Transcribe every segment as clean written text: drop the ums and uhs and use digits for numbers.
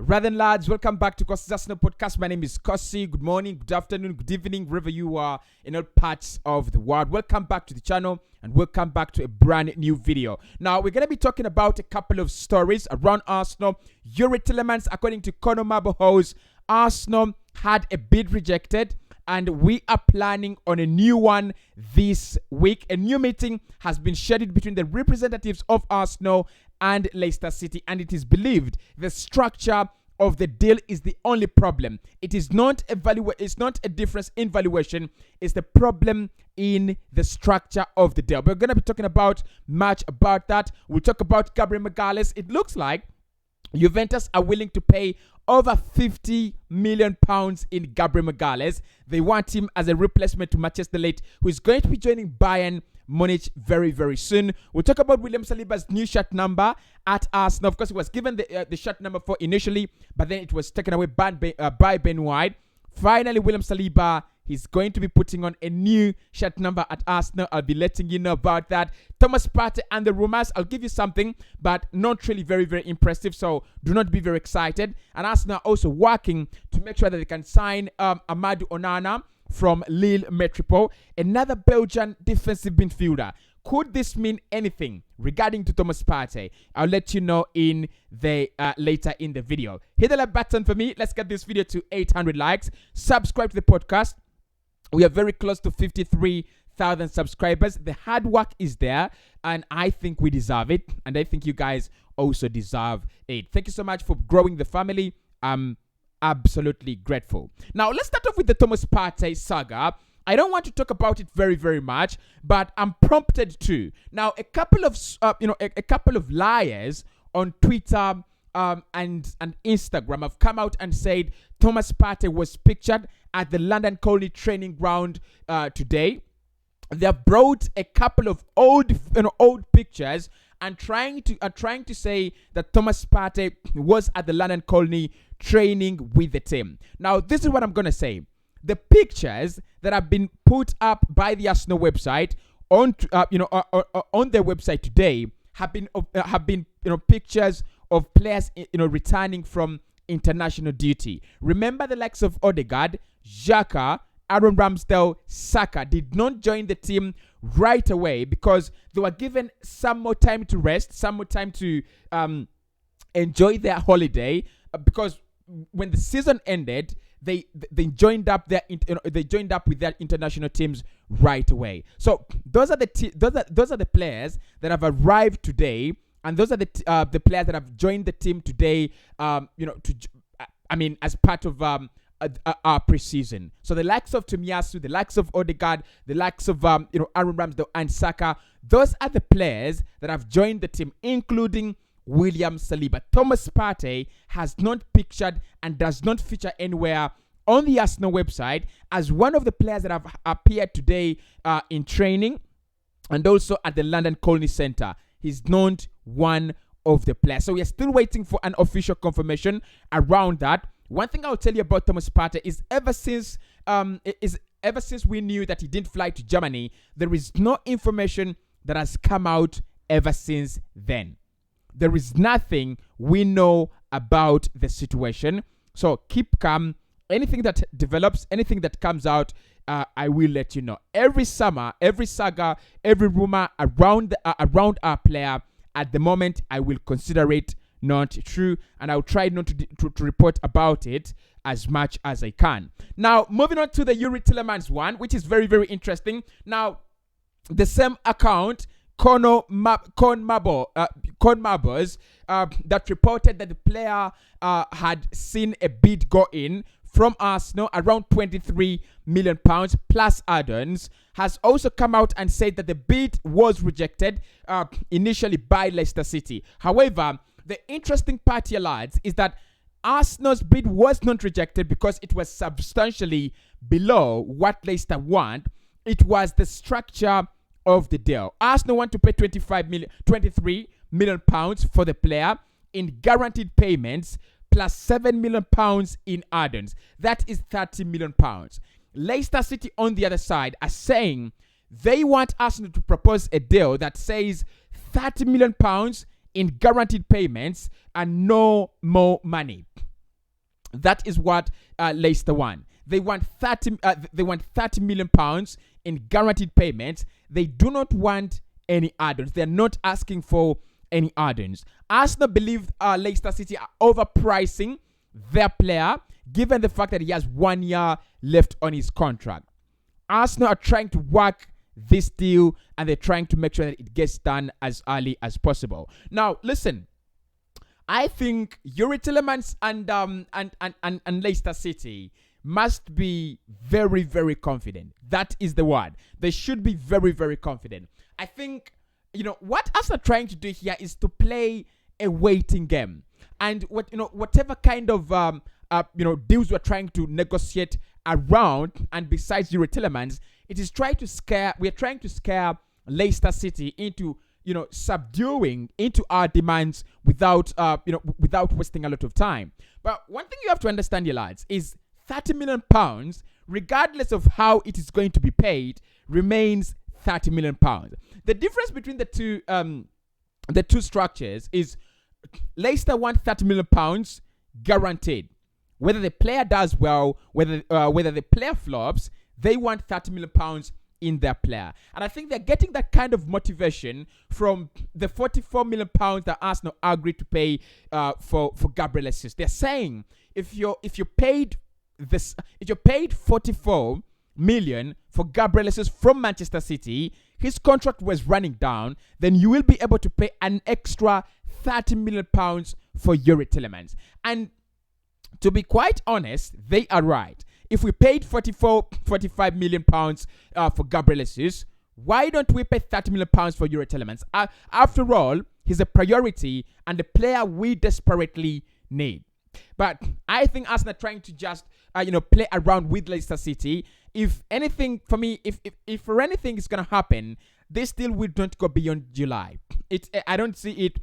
Rather than lads, welcome back to Cossy's Arsenal podcast. My name is Cossy. Good morning, good afternoon, good evening, wherever you are in all parts of the world. Welcome back to the channel and welcome back to a brand new video. Now, we're going to be talking about a couple of stories around Arsenal. Tielemans, according to Conor Maboho's, Arsenal had a bid rejected and we are planning on a new one this week. A new meeting has been scheduled between the representatives of Arsenal and Leicester City, and it is believed the structure of the deal is the only problem. It is not it's not a difference in valuation, it's the problem in the structure of the deal. We're going to be talking about much about that. We'll talk about Gabriel Magalhaes. It looks like Juventus are willing to pay over £50 million in Gabriel Magalhaes. They want him as a replacement to Manchester Late, who is going to be joining Bayern Munich very, very soon. We'll talk about William Saliba's new shirt number at Arsenal. Of course, he was given the shirt number 4 initially, but then it was taken away by Ben White. Finally, William Saliba, he's going to be putting on a new shirt number at Arsenal. I'll be letting you know about that. Thomas Partey and the rumors, I'll give you something, but not really very, very impressive. So do not be very excited. And Arsenal are also working to make sure that they can sign Amadou Onana from Lille Metropole, another Belgian defensive midfielder. Could this mean anything regarding to Thomas Partey? I'll let you know in the later in the video. Hit the like button for me. Let's get this video to 800 likes. Subscribe to the podcast. We are very close to 53,000 subscribers. The hard work is there, and I think we deserve it, and I think you guys also deserve it. Thank you so much for growing the family. Absolutely grateful. Now, let's start off with the Thomas Partey saga. I don't want to talk about it very, very much, but I'm prompted to. Now, a couple of liars on Twitter and Instagram have come out and said Thomas Partey was pictured at the London Colney training ground today. They have brought a couple of old pictures and trying to say that Thomas Partey was at the London Colney training with the team. Now, this is what I'm gonna say. The pictures that have been put up by the Arsenal website on their website today have been pictures of players returning from international duty. Remember, the likes of Odegaard, Xhaka, Aaron Ramsdale, Saka did not join the team right away because they were given some more time to rest, some more time to enjoy their holiday. Because when the season ended, they joined up with their international teams right away. So those are the players that have arrived today, and those are the players that have joined the team today. As part of our preseason. So the likes of Tomiyasu, the likes of Odegaard, the likes of Aaron Ramsdale and Saka, those are the players that have joined the team, including William Saliba. Thomas Partey has not pictured and does not feature anywhere on the Arsenal website as one of the players that have appeared today in training and also at the London Colney Centre. He's not one of the players. So we are still waiting for an official confirmation around that. One thing I'll tell you about Thomas Partey is ever since we knew that he didn't fly to Germany, there is no information that has come out ever since then. There is nothing we know about the situation. So keep calm. Anything that develops, anything that comes out, I will let you know. Every summer, every saga, every rumor around our player, at the moment, I will consider it not true, and I'll try not to report about it as much as I can. Now, moving on to the Tielemans one, which is very, very interesting. Now, the same account, Con Mabos, that reported that the player had seen a bid go in from Arsenal around £23 million plus add-ons, has also come out and said that the bid was rejected initially by Leicester City. However, the interesting part here, lads, is that Arsenal's bid was not rejected because it was substantially below what Leicester want. It was the structure of the deal. Arsenal want to pay £23 million for the player in guaranteed payments plus £7 million in add-ons. That is £30 million. Leicester City, on the other side, are saying they want Arsenal to propose a deal that says £30 million in guaranteed payments and no more money. That is what Leicester want. They want 30. They want 30 million pounds in guaranteed payments. They do not want any add-ons. They are not asking for any add-ons. Arsenal believe Leicester City are overpricing their player, given the fact that he has 1 year left on his contract. Arsenal are trying to work this deal, and they're trying to make sure that it gets done as early as possible. Now, listen. I think Yuri Tielemans and Leicester City must be very, very confident. That is the word. They should be very, very confident. I think, what Arsenal are trying to do here is to play a waiting game. And whatever kind of deals we're trying to negotiate around, and besides Yuri Tielemans, we're trying to scare Leicester City into subduing into our demands without wasting a lot of time. But one thing you have to understand, you lads, is 30 million pounds, regardless of how it is going to be paid, remains 30 million pounds. The difference between the two structures is Leicester want 30 million pounds guaranteed. Whether the player does well, whether the player flops, they want 30 million pounds in their player. And I think they're getting that kind of motivation from the 44 million pounds that Arsenal agreed to pay for Gabriel Jesus. They're saying if you paid 44 million for Gabriel Jesus from Manchester City, his contract was running down, then you will be able to pay an extra 30 million pounds for Yuri Tielemans. And to be quite honest, they are right. If we paid 45 million pounds for Gabriel Jesus, why don't we pay 30 million pounds for Yuri Tielemans? After all, he's a priority and a player we desperately need. But I think Arsenal are trying to just play around with Leicester City. If anything, for me, if for anything is gonna happen, this deal will not go beyond July. I don't see it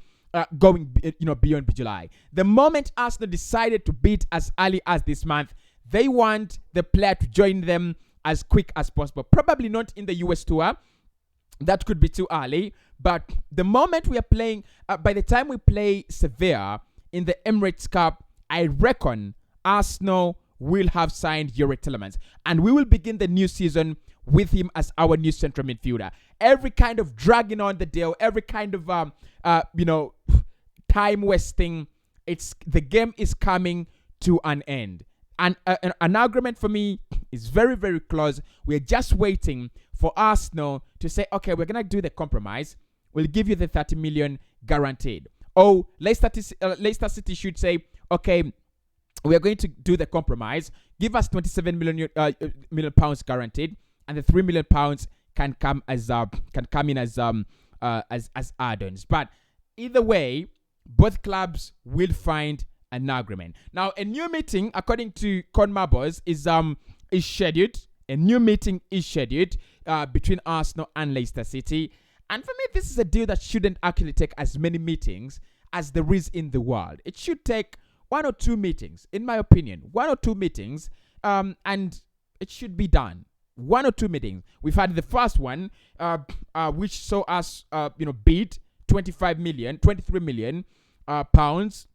going beyond July. The moment Arsenal decided to bid as early as this month, they want the player to join them as quick as possible. Probably not in the US tour. That could be too early. But the moment we are playing, by the time we play Sevilla in the Emirates Cup, I reckon Arsenal will have signed Yuri Tielemans. And we will begin the new season with him as our new central midfielder. Every kind of dragging on the deal, every kind of, time wasting, the game is coming to an end. And an argument for me is very, very close. We're just waiting for Arsenal to say, okay, we're going to do the compromise. We'll give you the 30 million guaranteed. Or Leicester City should say, okay, we're going to do the compromise. Give us 27 million pounds guaranteed, and the 3 million pounds can come in as add-ons. But either way, both clubs will find an agreement. Now, a new meeting, according to CONMEBOL, is scheduled. A new meeting is scheduled between Arsenal and Leicester City. And for me, this is a deal that shouldn't actually take as many meetings as there is in the world. It should take 1 or 2 meetings, in my opinion. 1 or 2 meetings, and it should be done. 1 or 2 meetings. We've had the first one, which saw us, bid 23 million pounds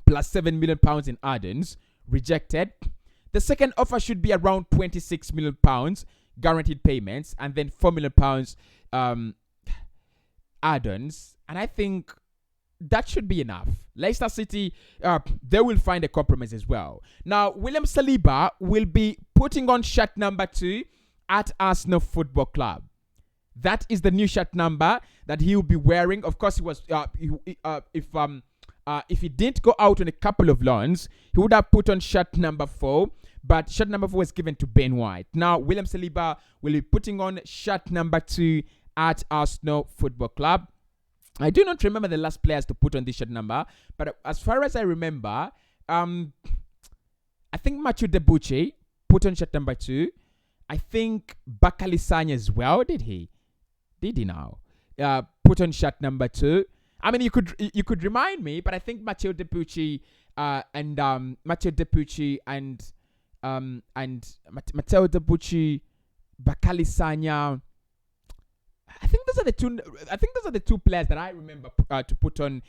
plus 7 million pounds in add-ons, rejected. The second offer should be around 26 million pounds guaranteed payments, and then 4 million pounds add-ons. And I think that should be enough. Leicester City, they will find a compromise as well. Now, William Saliba will be putting on shirt number 2 at Arsenal Football Club. That is the new shirt number that he will be wearing. Of course, he was if he didn't go out on a couple of loans, he would have put on shirt number 4. But shirt number 4 was given to Ben White. Now, William Saliba will be putting on shirt number 2 at Arsenal Football Club. I do not remember the last players to put on this shirt number, but as far as I remember, I think Mathieu Debuchy put on shirt number 2. I think Bakali Sanya as well. Did he now? Put on shirt number 2. I mean, you could remind me, but I think Mathieu Debuchy and Mathieu Debuchy, Bakali Sanya. I think those are the two. I think those are the two players that I remember to put on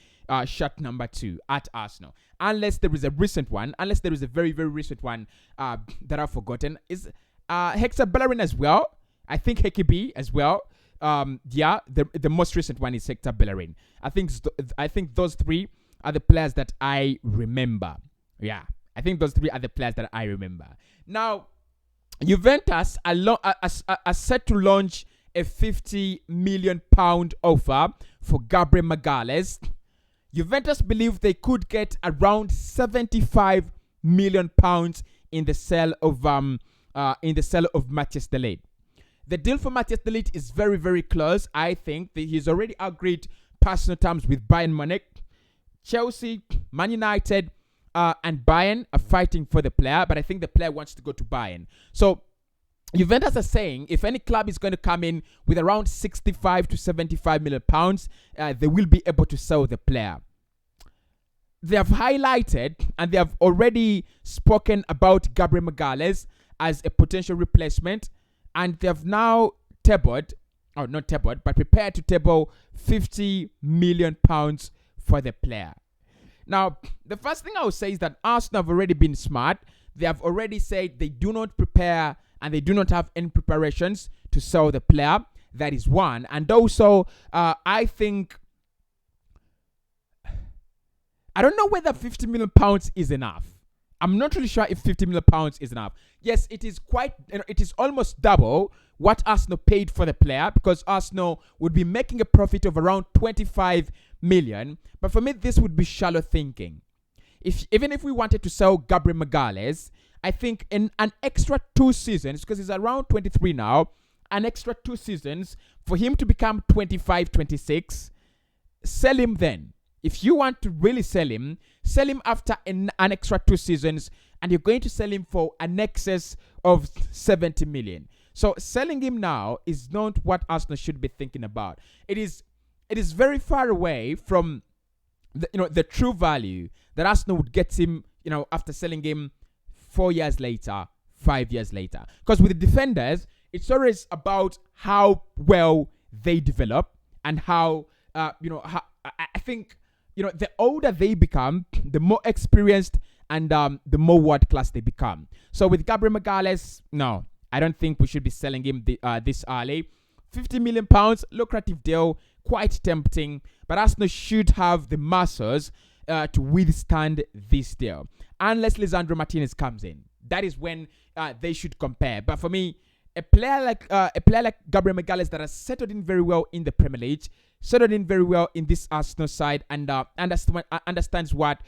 shot number 2 at Arsenal. Unless there is a recent one, unless there is a very very recent one that I've forgotten, is Hector Bellerin as well. I think Hekibi as well. The most recent one is Hector Bellerin. I think those 3 are the players that I remember. Yeah, I think those 3 are the players that I remember. Now, Juventus are set to launch a £50 million offer for Gabriel Magalhaes. Juventus believe they could get around £75 million in the sale of Matthias de Ligt. The deal for Matthias de Ligt is very, very close. I think that he's already agreed personal terms with Bayern Munich. Chelsea, Man United, and Bayern are fighting for the player, but I think the player wants to go to Bayern. So Juventus are saying if any club is going to come in with around 65 to 75 million pounds, they will be able to sell the player. They have highlighted and they have already spoken about Gabriel Magalhaes as a potential replacement, and they have now prepared to table 50 million pounds for the player. Now, the first thing I would say is that Arsenal have already been smart. They have already said they do not prepare and they do not have any preparations to sell the player. That is one. And also, I think, I don't know whether 50 million pounds is enough. I'm not really sure if 50 million pounds is enough. Yes, it is it is almost double what Arsenal paid for the player, because Arsenal would be making a profit of around 25 million. But for me, this would be shallow thinking. Even if we wanted to sell Gabriel Magalhaes, I think in an extra 2 seasons, because he's around 23 now, an extra 2 seasons for him to become 25, 26, sell him then. If you want to really sell him after an extra 2 seasons, and you're going to sell him for an excess of 70 million. So selling him now is not what Arsenal should be thinking about. It is very far away from the true value that Arsenal would get him, after selling him 4 years later, 5 years later. Because with the defenders, it's always about how well they develop and how I think the older they become, the more experienced and the more world class they become. So with Gabriel Magalhaes, no, I don't think we should be selling him this early. 50 million pounds, lucrative deal, quite tempting, but Arsenal should have the muscles to withstand this deal. Unless Lisandro Martinez comes in, that is when they should compare. But for me, a player like Gabriel Magalhaes that has settled in very well in the Premier League, settled in very well in this Arsenal side, and understands what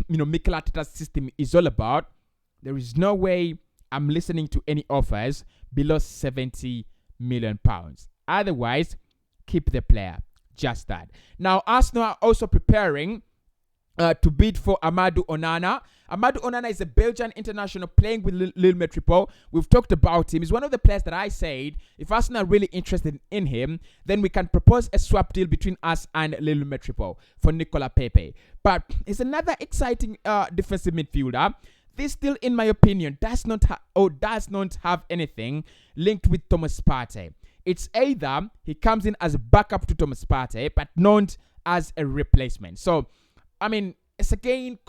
Mikel Arteta's system is all about, there is no way I'm listening to any offers below 70 million pounds. Otherwise, keep the player. Just that. Now, Arsenal are also preparing to bid for Amadou Onana. Amadou Onana is a Belgian international playing with Lille Metropole. We've talked about him. He's one of the players that I said, if Arsenal are really interested in him, then we can propose a swap deal between us and Lille Metropole for Nicolas Pepe. But he's another exciting defensive midfielder. This deal, in my opinion, does not have anything linked with Thomas Partey. It's either he comes in as a backup to Thomas Partey, but not as a replacement. So, I mean, it's again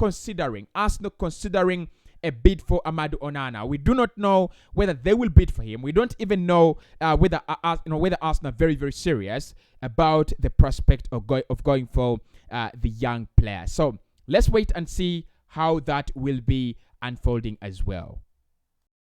Arsenal considering a bid for Amadou Onana. We do not know whether they will bid for him. We don't even know whether Arsenal are very, very serious about the prospect of going for the young player. So let's wait and see how that will be unfolding as well.